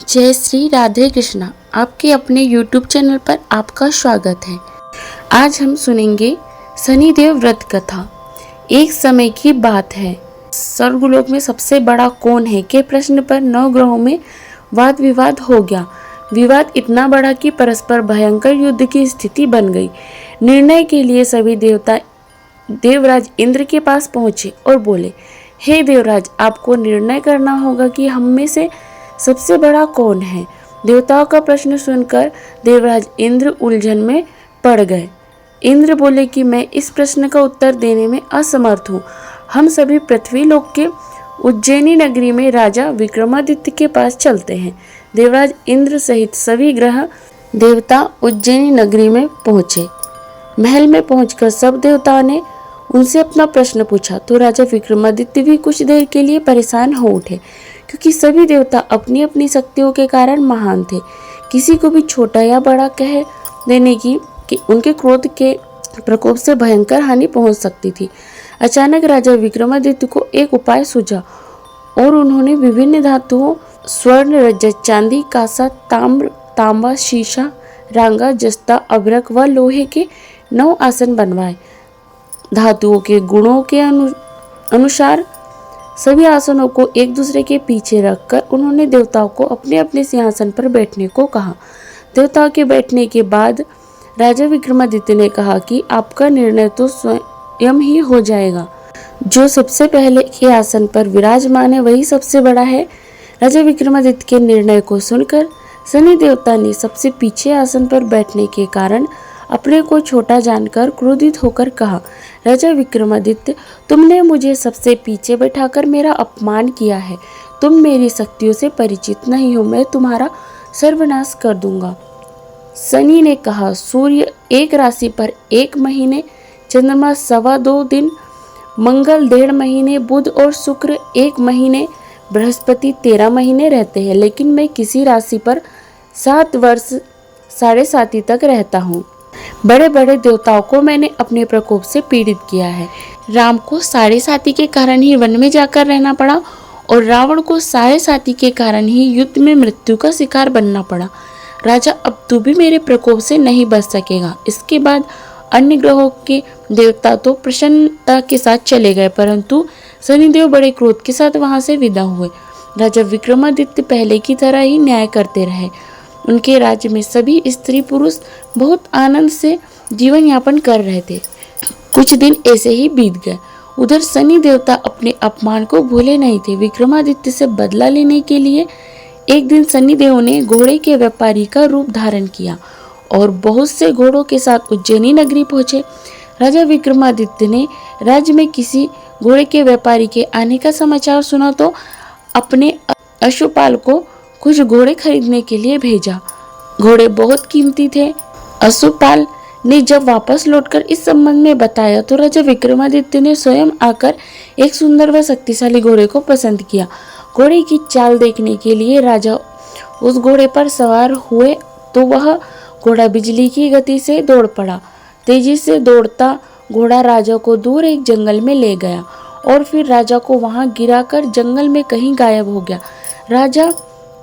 जय श्री राधे कृष्णा। आपके अपने YouTube चैनल पर आपका स्वागत है। आज हम सुनेंगे शनिदेव व्रत कथा। एक समय की बात है, स्वर्गलोक में सबसे बड़ा कौन है के प्रश्न पर 9 ग्रहों में वाद विवाद हो गया। विवाद इतना बड़ा कि परस्पर भयंकर युद्ध की स्थिति बन गई। निर्णय के लिए सभी देवता देवराज इंद्र के पास पहुंचे और बोले, हे देवराज, आपको निर्णय करना होगा कि हम में से सबसे बड़ा कौन है। देवताओं का प्रश्न सुनकर देवराज इंद्र उलझन में पड़ गए। इंद्र बोले कि मैं इस प्रश्न का उत्तर देने में असमर्थ हूँ। हम सभी पृथ्वी लोक के उज्जैनी नगरी में राजा विक्रमादित्य के पास चलते हैं। देवराज इंद्र सहित सभी ग्रह देवता उज्जैनी नगरी में पहुंचे। महल में पहुंचकर सब देवताओं ने उनसे अपना प्रश्न पूछा तो राजा विक्रमादित्य भी कुछ देर के लिए परेशान हो उठे, क्योंकि सभी देवता अपनी अपनी शक्तियों के कारण महान थे। किसी को भी छोटा या बड़ा कह देने की कि उनके क्रोध के प्रकोप से भयंकर हानि पहुंच सकती थी। अचानक राजा विक्रमादित्य को एक उपाय सूझा और उन्होंने विभिन्न धातुओं स्वर्ण, रजत, चांदी, कांसा, ताम्र, तांबा, शीशा, रांगा, जस्ता, अभ्रक व लोहे के 9 आसन बनवाए। धातुओं के गुणों के अनुसार सभी आसनों को एक दूसरे के पीछे रखकर उन्होंने देवताओं को अपने अपने सिंहासन पर बैठने को कहा। देवताओं के बैठने के बाद राजा विक्रमादित्य ने कहा कि आपका निर्णय तो स्वयं ही हो जाएगा। जो सबसे पहले के आसन पर विराजमान है वही सबसे बड़ा है। राजा विक्रमादित्य के निर्णय को सुनकर शनि देवता ने सबसे पीछे आसन पर बैठने के कारण अपने को छोटा जानकर क्रोधित होकर कहा, राजा विक्रमादित्य, तुमने मुझे सबसे पीछे बैठाकर मेरा अपमान किया है। तुम मेरी शक्तियों से परिचित नहीं हो, मैं तुम्हारा सर्वनाश कर दूंगा। शनि ने कहा, सूर्य एक राशि पर 1 महीने, चंद्रमा 2.25 दिन, मंगल 1.5 महीने, बुध और शुक्र 1 महीने, बृहस्पति 13 महीने रहते हैं, लेकिन मैं किसी राशि पर 7 वर्ष 7.5 तक रहता हूँ। बड़े बड़े देवताओं को मैंने अपने प्रकोप से पीड़ित किया है। राम को 7.5 के कारण ही वन में जाकर रहना पड़ा और रावण को 7.5 के कारण ही युद्ध में मृत्यु का शिकार बनना पड़ा। राजा, अब तू भी मेरे प्रकोप से नहीं बच सकेगा। इसके बाद अन्य ग्रहों के देवता तो प्रसन्नता के साथ चले गए, परंतु शनिदेव बड़े क्रोध के साथ वहां से विदा हुए। राजा विक्रमादित्य पहले की तरह ही न्याय करते रहे। उनके राज्य में सभी स्त्री पुरुष बहुत आनंद से जीवन यापन कर रहे थे। कुछ दिन ऐसे ही बीत गए। उधर शनि देवता अपने अपमान को भूले नहीं थे। विक्रमादित्य से बदला लेने के लिए एक दिन शनिदेव ने घोड़े के व्यापारी का रूप धारण किया और बहुत से घोड़ों के साथ उज्जैनी नगरी पहुंचे। राजा विक्रमादित्य ने राज्य में किसी घोड़े के व्यापारी के आने का समाचार सुना तो अपने अश्वपाल को कुछ घोड़े खरीदने के लिए भेजा। घोड़े बहुत कीमती थे। अश्वपाल ने जब वापस लौटकर इस संबंध में बताया तो राजा विक्रमादित्य ने स्वयं आकर एक सुंदर व शक्तिशाली घोड़े को पसंद किया। घोड़े की चाल देखने के लिए राजा उस घोड़े पर सवार हुए तो वह घोड़ा बिजली की गति से दौड़ पड़ा। तेजी से दौड़ता घोड़ा राजा को दूर एक जंगल में ले गया और फिर राजा को वहां गिराकर जंगल में कहीं गायब हो गया। राजा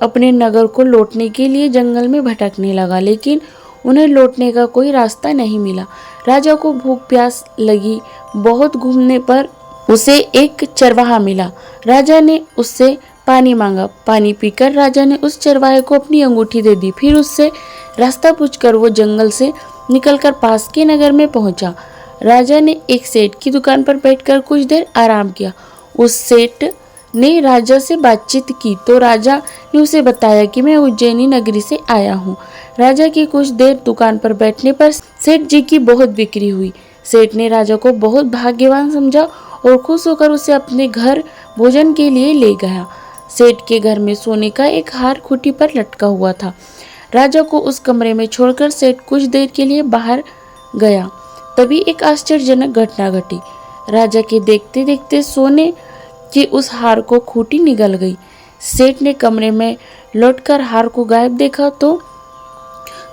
अपने नगर को लौटने के लिए जंगल में भटकने लगा, लेकिन उन्हें लौटने का कोई रास्ता नहीं मिला। राजा को भूख प्यास लगी। बहुत घूमने पर उसे एक चरवाहा मिला। राजा ने उससे पानी मांगा। पानी पीकर राजा ने उस चरवाहे को अपनी अंगूठी दे दी। फिर उससे रास्ता पूछकर वो जंगल से निकलकर पास के नगर में पहुंचा। राजा ने एक सेठ की दुकान पर बैठकर कुछ देर आराम किया। उस सेठ ने राजा से बातचीत की तो राजा ने उसे बताया कि मैं उज्जैनी नगरी से आया हूँ। राजा की कुछ देर दुकान पर बैठने पर सेठ जी की बहुत बिक्री हुई। सेठ ने राजा को बहुत भाग्यवान समझा और खुश होकर उसे अपने घर भोजन के लिए ले गया। सेठ के घर में सोने का एक हार खूंटी पर लटका हुआ था। राजा को उस कमरे में छोड़कर सेठ कुछ देर के लिए बाहर गया। तभी एक आश्चर्यजनक घटना घटी। राजा के देखते देखते सोने कि उस हार को खूंटी निगल गई। सेठ ने कमरे में लौटकर हार को गायब देखा तो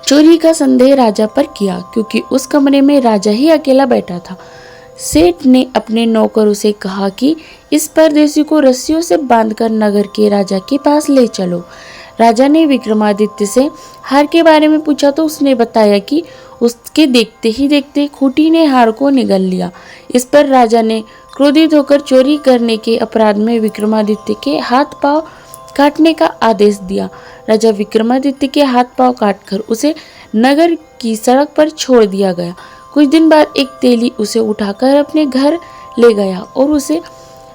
चोरी का संदेह राजा पर किया, क्योंकि उस कमरे में राजा ही अकेला बैठा था। सेठ ने अपने नौकरों से कहा कि इस परदेसी को रस्सियों से बांधकर नगर के राजा के पास ले चलो। राजा ने विक्रमादित्य से हार के बारे में पूछा तो उसने बताया कि उसके देखते ही देखते खूंटी ने हार को निगल लिया। इस पर राजा ने क्रोधित होकर चोरी करने के अपराध में विक्रमादित्य के हाथ पांव काटने का आदेश दिया। राजा विक्रमादित्य के हाथ पांव काटकर उसे नगर की सड़क पर छोड़ दिया गया। कुछ दिन बाद एक तेली उसे उठाकर अपने घर ले गया और उसे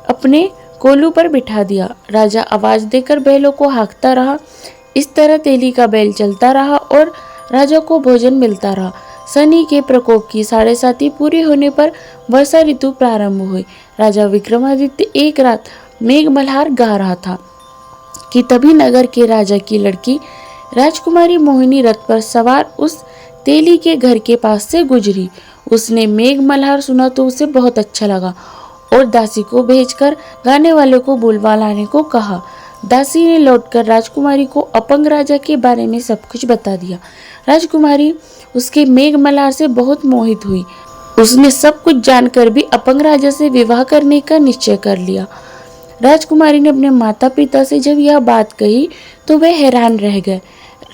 अपने कोलू पर बिठा दिया। राजा आवाज देकर बैलों को हाँकता रहा। इस तरह तेली का बैल चलता रहा और राजा को भोजन मिलता रहा। शनि के प्रकोप की 7.5 पूरी होने पर वर्षा ऋतु प्रारंभ हुई। राजा विक्रमादित्य एक रात मेघ मल्हार गा रहा था कि तभी नगर के राजा की लड़की राजकुमारी मोहिनी रथ पर सवार उस तेली के घर के पास से गुजरी। उसने मेघ मल्हार सुना तो उसे बहुत अच्छा लगा और दासी को भेजकर गाने वाले को बुलवा लाने को कहा। दासी ने लौटकर राजकुमारी को अपंग राजा के बारे में सब कुछ बता दिया। राजकुमारी उसके मेघ मल्हार से बहुत मोहित हुई। उसने सब कुछ जानकर भी अपंग राजा से विवाह करने का निश्चय कर लिया। राजकुमारी ने अपने माता पिता से जब यह बात कही तो वे हैरान रह गए।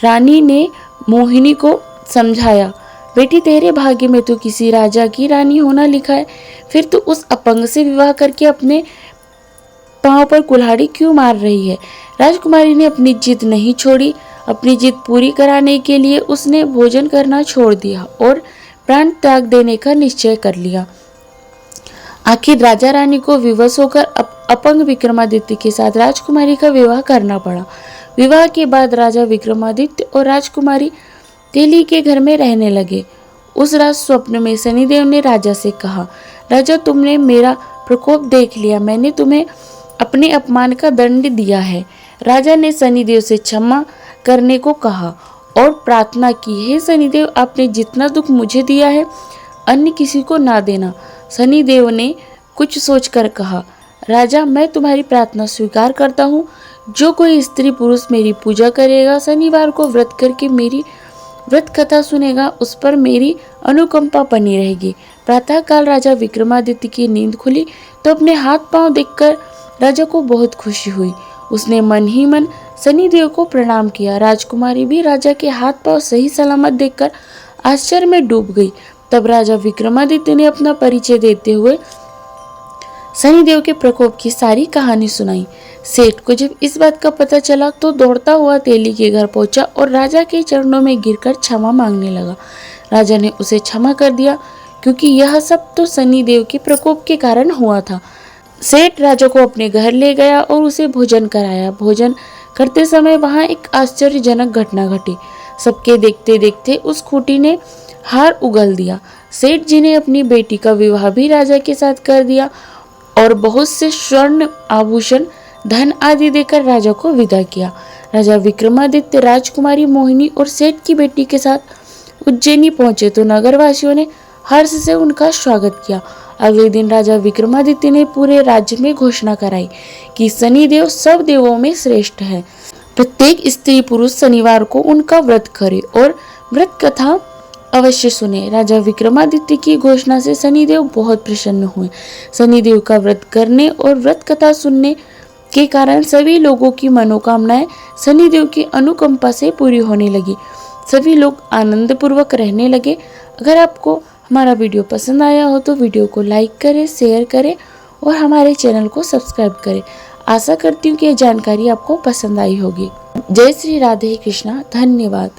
रानी ने मोहिनी को समझाया, बेटी तेरे भाग्य में तो किसी राजा की रानी होना लिखा है, फिर तो उस अपंग से विवाह करके अपने पांव पर कुल्हाड़ी क्यों मार रही है। राजकुमारी ने अपनी जिद नहीं छोड़ी। अपनी जिद पूरी कराने के लिए उसने भोजन करना छोड़ दिया और प्राण त्याग देने का निश्चय कर लिया। आखिर राजा रानी को विवश होकर अपंग विक्रमादित्य के साथ राजकुमारी का विवाह करना पड़ा। विवाह के बाद राजा विक्रमादित्य और राजकुमारी तेली के घर में रहने लगे। उस रात स्वप्न में शनिदेव ने राजा से कहा, राजा तुमने मेरा प्रकोप देख लिया, मैंने तुम्हें अपने अपमान का दंड दिया है। राजा ने शनिदेव से क्षमा करने को कहा और प्रार्थना की, हे शनिदेव आपने जितना दुख मुझे दिया है अन्य किसी को ना देना। शनिदेव ने कुछ सोचकर कहा, राजा मैं तुम्हारी प्रार्थना स्वीकार करता हूँ। जो कोई स्त्री पुरुष मेरी पूजा करेगा, शनिवार को व्रत करके मेरी व्रत कथा सुनेगा, उस पर मेरी अनुकंपा बनी रहेगी। प्रातःकाल राजा विक्रमादित्य की नींद खुली तो अपने हाथ पांव देखकर राजा को बहुत खुशी हुई। उसने मन ही मन शनिदेव को प्रणाम किया। राजकुमारी भी राजा के हाथ पांव सही सलामत देखकर आश्चर्य में डूब गई। तब राजा विक्रमादित्य ने अपना परिचय देते हुए शनिदेव के प्रकोप की सारी कहानी सुनाई। सेठ को जब इस बात का पता चला तो दौड़ता हुआ तेली के घर पहुंचा और राजा के चरणों में गिरकर क्षमा मांगने लगा। राजा ने उसे क्षमा कर दिया क्योंकि यह सब तो शनिदेव के प्रकोप के कारण हुआ था। सेठ राजा को अपने घर ले गया और उसे भोजन कराया। भोजन करते समय वहां एक आश्चर्यजनक घटना घटी। सबके देखते देखते उस खूंटी ने हार उगल दिया। सेठ जी ने अपनी बेटी का विवाह भी राजा के साथ कर दिया और बहुत से स्वर्ण आभूषण धन आदि देकर राजा को विदा किया। राजा विक्रमादित्य राजकुमारी मोहिनी और सेठ की बेटी के साथ उज्जैनी पहुंचे तो नगरवासियों ने हर्ष से उनका स्वागत किया। अगले दिन राजा विक्रमादित्य ने पूरे राज्य में घोषणा कराई कि शनिदेव सब देवों में श्रेष्ठ है। प्रत्येक स्त्री पुरुष शनिवार को उनका व्रत करे और व्रत कथा अवश्य सुने। राजा विक्रमादित्य की घोषणा से शनिदेव बहुत प्रसन्न हुए। शनिदेव का व्रत करने और व्रत कथा सुनने के कारण सभी लोगों की मनोकामनाएं शनिदेव की अनुकंपा से पूरी होने लगी। सभी लोग आनंद पूर्वक रहने लगे। अगर आपको हमारा वीडियो पसंद आया हो तो वीडियो को लाइक करें, शेयर करें और हमारे चैनल को सब्सक्राइब करें। आशा करती हूँ कि यह जानकारी आपको पसंद आई होगी। जय श्री राधे कृष्णा। धन्यवाद।